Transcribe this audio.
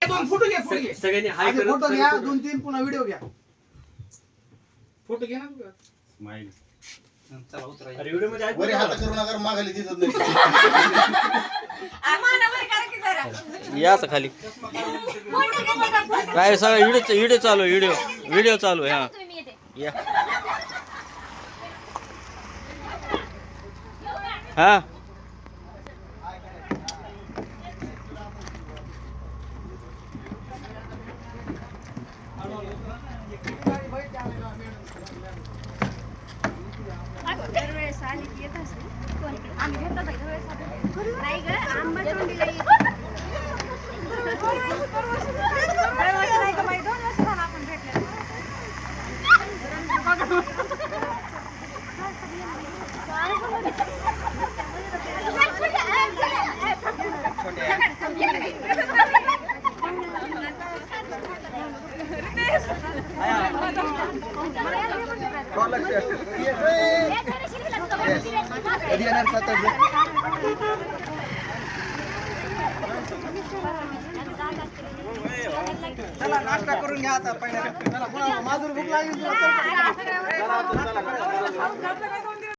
दोन फोटो घ्या सगळ्यांनी हाय आधी करत फोटो घ्या 2-3 पुन्हा व्हिडिओ घ्या फोटो घे ना स्माइल चला उतरा अरे व्हिडिओ मध्ये वरी हात करू नका मागायला दिसत नाही या आता खाली काय सगळं व्हिडिओ चालू व्हिडिओ चालू आहे हा या हा दरवेळेस आली की येत असते आम्ही घेतला नाही ग आंबा तोंडीला नाही का बाई 2 वर्ष झालं आपण भेटले चला नाश्ता करून घ्या आता पहिल्या चला पुन्हा माझूर भूक लागली